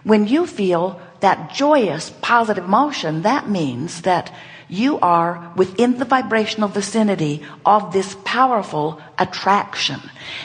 When you feel that joyous, positive emotion, that means that you are within the vibrational vicinity of this powerful attraction.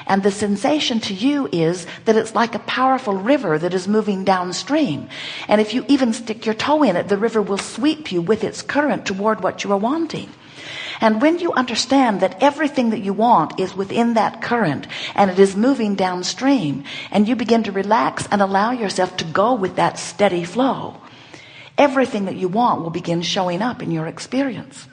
And the sensation to you is that it's like a powerful river that is moving downstream. And if you even stick your toe in it, the river will sweep you with its current toward what you are wanting. And when you understand that everything that you want is within that current and it is moving downstream, and you begin to relax and allow yourself to go with that steady flow, everything that you want will begin showing up in your experience.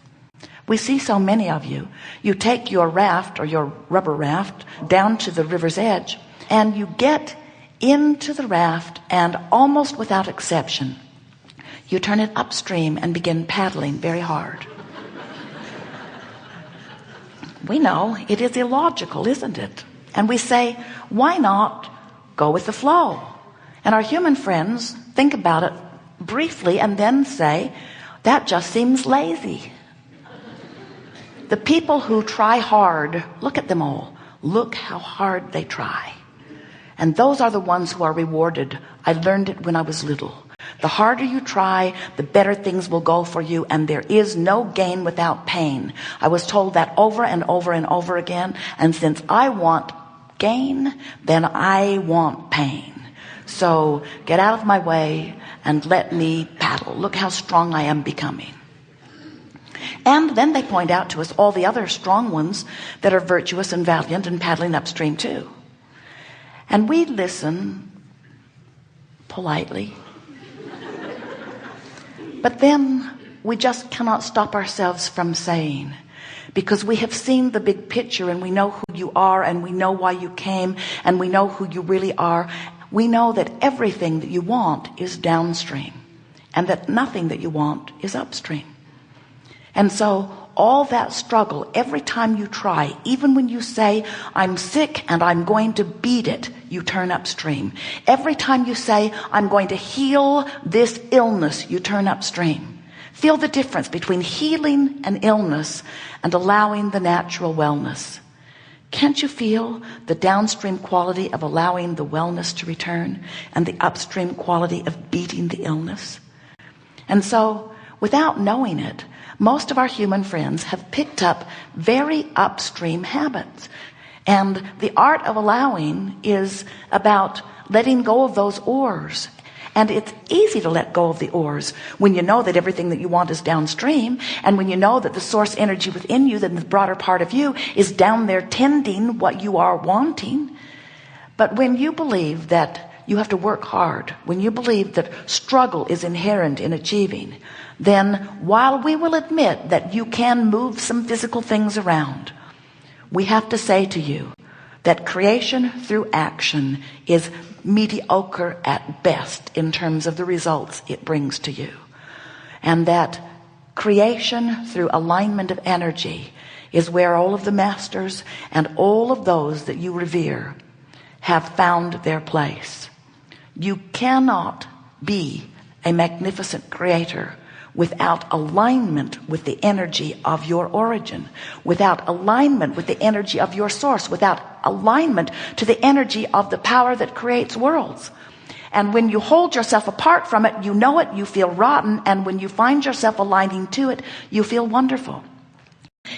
We see so many of you. You take your raft or your rubber raft down to the river's edge, and you get into the raft, and almost without exception, you turn it upstream and begin paddling very hard. We know it is illogical, isn't it? And we say, why not go with the flow? And our human friends think about it briefly and then say, that just seems lazy. The people who try hard, look at them all. Look how hard they try. And those are the ones who are rewarded. I learned it when I was little. The harder you try, the better things will go for you, and there is no gain without pain. I was told that over and over and over again, and since I want gain, then I want pain. So get out of my way and let me paddle. Look how strong I am becoming. And then they point out to us all the other strong ones that are virtuous and valiant and paddling upstream too. And we listen politely. But then we just cannot stop ourselves from saying, because we have seen the big picture and we know who you are and we know why you came and we know who you really are. We know that everything that you want is downstream and that nothing that you want is upstream. And so all that struggle, every time you try, even when you say, I'm sick and I'm going to beat it, you turn upstream. Every time you say, I'm going to heal this illness, you turn upstream. Feel the difference between healing an illness and allowing the natural wellness. Can't you feel the downstream quality of allowing the wellness to return and the upstream quality of beating the illness? And so, without knowing it, most of our human friends have picked up very upstream habits. And the art of allowing is about letting go of those oars. And it's easy to let go of the oars when you know that everything that you want is downstream, and when you know that the source energy within you, that the broader part of you, is down there tending what you are wanting. But when you believe that you have to work hard, when you believe that struggle is inherent in achieving, then while we will admit that you can move some physical things around, we have to say to you that creation through action is mediocre at best in terms of the results it brings to you. And that creation through alignment of energy is where all of the masters and all of those that you revere have found their place. You cannot be a magnificent creator without alignment with the energy of your origin, without alignment with the energy of your source, without alignment to the energy of the power that creates worlds. And when you hold yourself apart from it, you know it, you feel rotten, and when you find yourself aligning to it, you feel wonderful.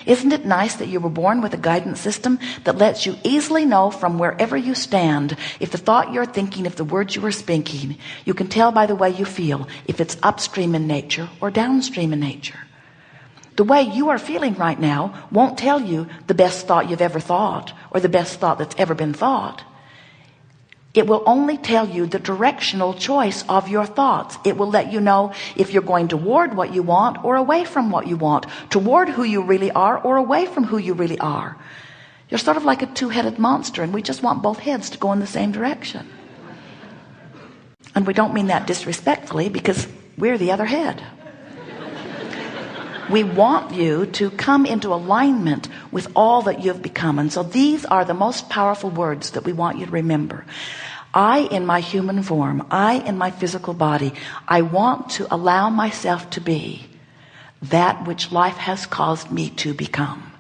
Isn't it nice that you were born with a guidance system that lets you easily know from wherever you stand if the thought you're thinking, if the words you are speaking, you can tell by the way you feel if it's upstream in nature or downstream in nature. The way you are feeling right now won't tell you the best thought you've ever thought or the best thought that's ever been thought. It will only tell you the directional choice of your thoughts. It will let you know if you're going toward what you want or away from what you want, toward who you really are or away from who you really are. You're sort of like a two-headed monster, and we just want both heads to go in the same direction. And we don't mean that disrespectfully, because we're the other head. We want you to come into alignment with all that you have become. And so these are the most powerful words that we want you to remember. I, in my human form, I, in my physical body, I want to allow myself to be that which life has caused me to become.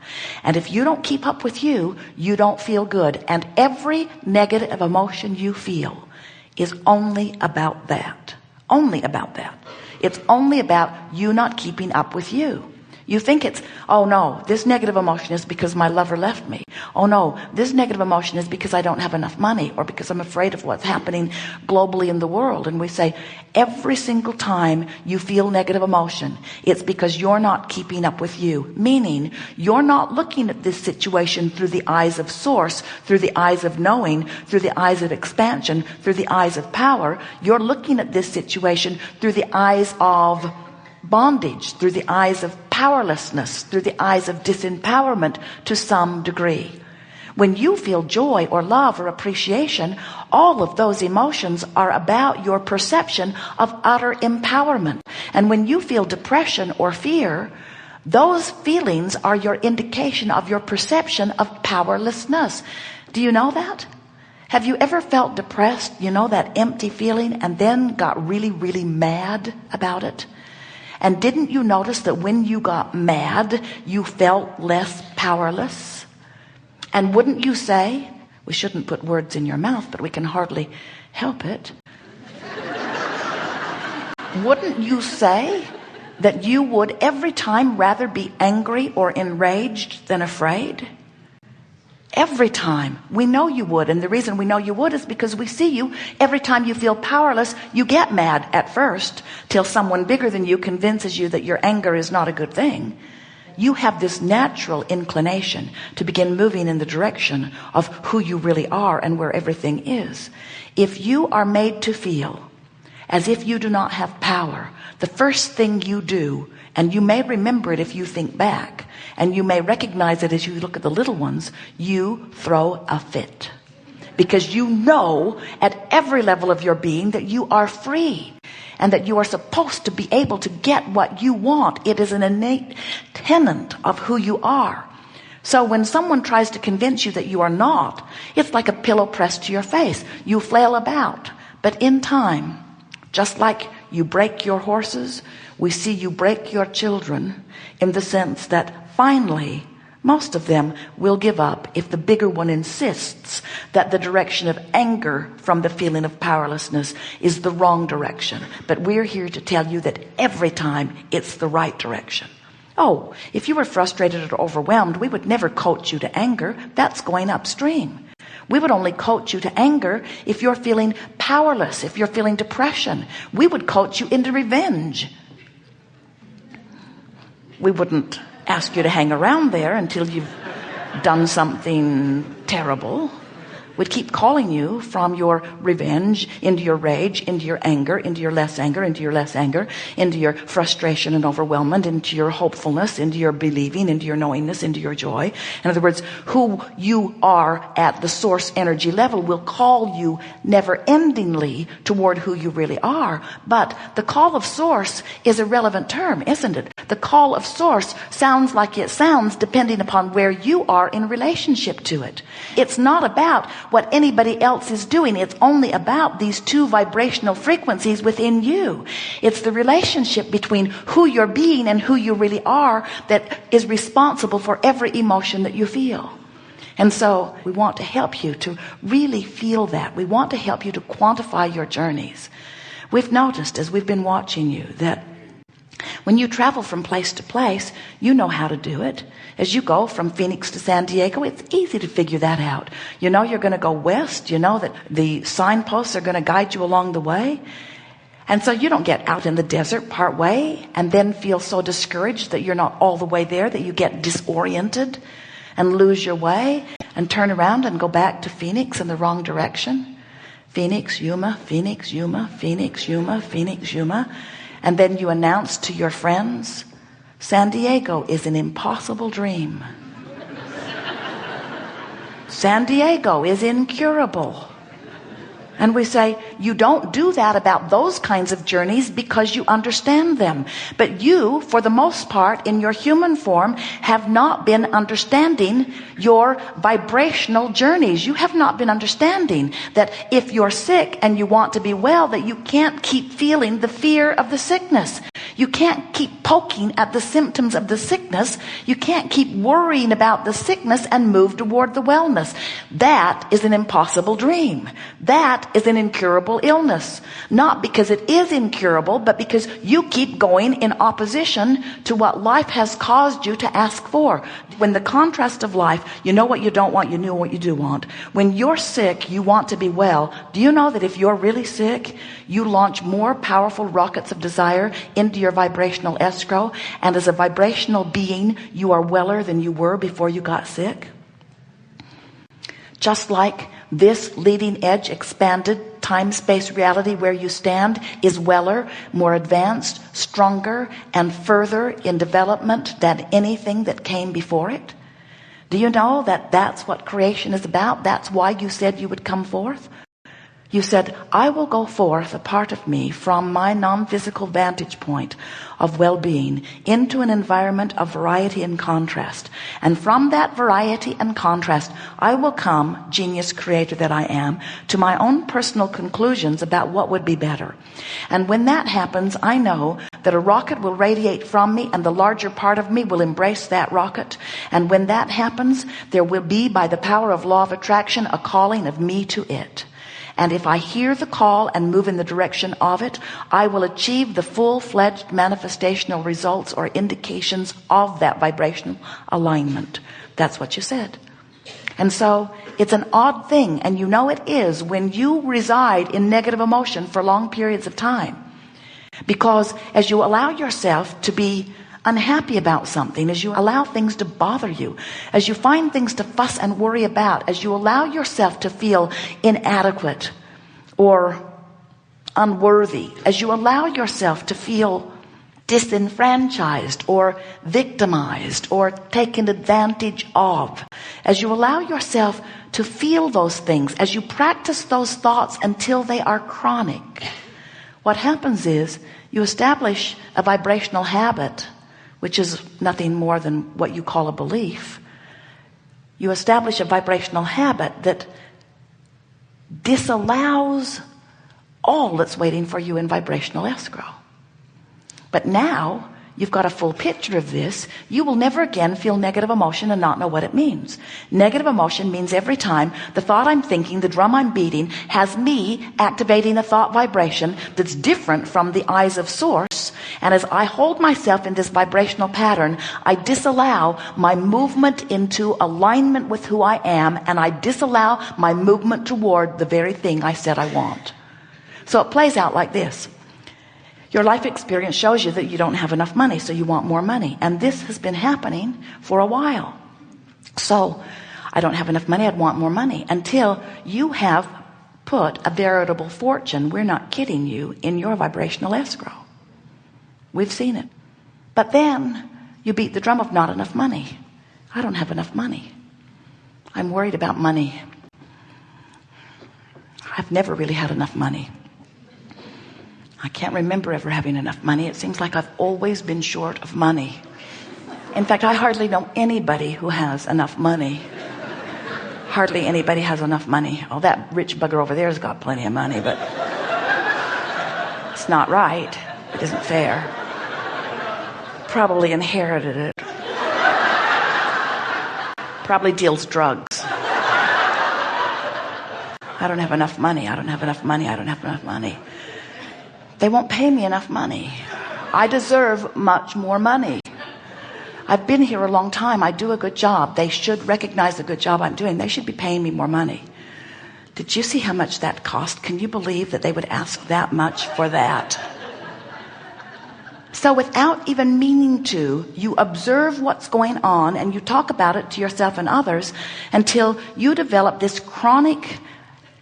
And if you don't keep up with you, you don't feel good. And every negative emotion you feel is only about that. Only about that. It's only about you not keeping up with you. You think it's, oh no, this negative emotion is because my lover left me. Oh no, this negative emotion is because I don't have enough money, or because I'm afraid of what's happening globally in the world. And we say every single time you feel negative emotion, it's because you're not keeping up with you. Meaning you're not looking at this situation through the eyes of source, through the eyes of knowing, through the eyes of expansion, through the eyes of power. You're looking at this situation through the eyes of bondage, through the eyes of powerlessness, through the eyes of disempowerment to some degree. When you feel joy or love or appreciation, all of those emotions are about your perception of utter empowerment. And when you feel depression or fear, those feelings are your indication of your perception of powerlessness. Do you know that? Have you ever felt depressed, you know, that empty feeling, and then got really, really mad about it? And didn't you notice that when you got mad, you felt less powerless? And wouldn't you say, we shouldn't put words in your mouth, but we can hardly help it. Wouldn't you say that you would every time rather be angry or enraged than afraid? Every time. We know you would. And the reason we know you would is because we see you. Every time you feel powerless, you get mad at first till someone bigger than you convinces you that your anger is not a good thing. You have this natural inclination to begin moving in the direction of who you really are and where everything is. If you are made to feel as if you do not have power, the first thing you do, and you may remember it if you think back, and you may recognize it as you look at the little ones, you throw a fit. Because you know at every level of your being that you are free and that you are supposed to be able to get what you want. It is an innate tenet of who you are. So when someone tries to convince you that you are not, it's like a pillow pressed to your face. You flail about. But in time, just like you break your horses, we see you break your children, in the sense that finally, most of them will give up if the bigger one insists that the direction of anger from the feeling of powerlessness is the wrong direction. But we're here to tell you that every time it's the right direction. Oh, if you were frustrated or overwhelmed, we would never coach you to anger. That's going upstream. We would only coach you to anger if you're feeling powerless, if you're feeling depression. We would coach you into revenge. We wouldn't ask you to hang around there until you've done something terrible. We'd keep calling you from your revenge into your rage, into your anger, into your less anger, into your less anger, into your frustration and overwhelmment, into your hopefulness, into your believing, into your knowingness, into your joy. In other words, who you are at the source energy level will call you never-endingly toward who you really are. But the call of source is a relevant term, isn't it? The call of source sounds like it sounds depending upon where you are in relationship to it. It's not about what anybody else is doing. It's only about these two vibrational frequencies within you. It's the relationship between who you're being and who you really are that is responsible for every emotion that you feel. And so we want to help you to really feel that. We want to help you to quantify your journeys. We've noticed as we've been watching you that when you travel from place to place, you know how to do it. As you go from Phoenix to San Diego, it's easy to figure that out. You know you're going to go west. You know that the signposts are going to guide you along the way. And so you don't get out in the desert part way and then feel so discouraged that you're not all the way there, that you get disoriented and lose your way and turn around and go back to Phoenix in the wrong direction. Phoenix, Yuma, Phoenix, Yuma, Phoenix, Yuma, Phoenix, Yuma. And then you announce to your friends, San Diego is an impossible dream. San Diego is incurable. And we say, you don't do that about those kinds of journeys because you understand them. But you, for the most part, in your human form, have not been understanding your vibrational journeys. You have not been understanding that if you're sick and you want to be well, that you can't keep feeling the fear of the sickness. You can't keep poking at the symptoms of the sickness. You can't keep worrying about the sickness and move toward the wellness. That is an impossible dream. That is an incurable illness. Not because it is incurable, but because you keep going in opposition to what life has caused you to ask for. When the contrast of life, you know what you don't want, you know what you do want. When you're sick, you want to be well. Do you know that if you're really sick, you launch more powerful rockets of desire into your vibrational escrow, and as a vibrational being, you are weller than you were before you got sick? Just like this leading edge expanded time-space reality where you stand is weller, more advanced, stronger, and further in development than anything that came before it. Do you know that that's what creation is about? That's why you said you would come forth. You said, I will go forth a part of me from my non-physical vantage point of well-being into an environment of variety and contrast. And from that variety and contrast, I will come, genius creator that I am, to my own personal conclusions about what would be better. And when that happens, I know that a rocket will radiate from me and the larger part of me will embrace that rocket. And when that happens, there will be, by the power of law of attraction, a calling of me to it. And if I hear the call and move in the direction of it, I will achieve the full-fledged manifestational results or indications of that vibrational alignment. That's what you said. And so it's an odd thing, and you know it is, when you reside in negative emotion for long periods of time. Because as you allow yourself to be unhappy about something, as you allow things to bother you, as you find things to fuss and worry about, as you allow yourself to feel inadequate or unworthy, as you allow yourself to feel disenfranchised or victimized or taken advantage of, as you allow yourself to feel those things, as you practice those thoughts until they are chronic, what happens is you establish a vibrational habit, which is nothing more than what you call a belief. You establish a vibrational habit that disallows all that's waiting for you in vibrational escrow. But now you've got a full picture of this. You will never again feel negative emotion and not know what it means. Negative emotion means every time the thought I'm thinking, the drum I'm beating, has me activating a thought vibration that's different from the eyes of source. And as I hold myself in this vibrational pattern, I disallow my movement into alignment with who I am, and I disallow my movement toward the very thing I said I want. So it plays out like this. Your life experience shows you that you don't have enough money, so you want more money. And this has been happening for a while. So I don't have enough money, I'd want more money, until you have put a veritable fortune, we're not kidding you, in your vibrational escrow. We've seen it. But then you beat the drum of not enough money. I don't have enough money. I'm worried about money. I've never really had enough money. I can't remember ever having enough money. It seems like I've always been short of money. In fact, I hardly know anybody who has enough money. Hardly anybody has enough money. Oh, that rich bugger over there has got plenty of money, but it's not right. It isn't fair. Probably inherited it. Probably deals drugs. I don't have enough money. I don't have enough money. I don't have enough money. They won't pay me enough money. I deserve much more money. I've been here a long time. I do a good job. They should recognize the good job I'm doing. They should be paying me more money. Did you see how much that cost? Can you believe that they would ask that much for that? So without even meaning to, you observe what's going on and you talk about it to yourself and others until you develop this chronic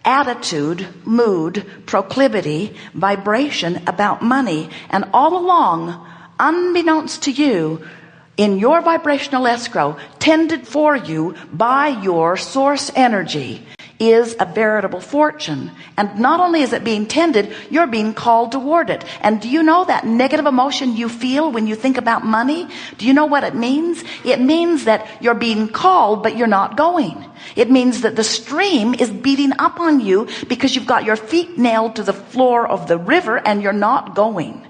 attitude, mood, proclivity, vibration about money. And all along, unbeknownst to you, in your vibrational escrow, tended for you by your source energy, is a veritable fortune. And not only is it being tended, you're being called toward it. And do you know that negative emotion you feel when you think about money? Do you know what it means? It means that you're being called, but you're not going. It means that the stream is beating up on you because you've got your feet nailed to the floor of the river and you're not going.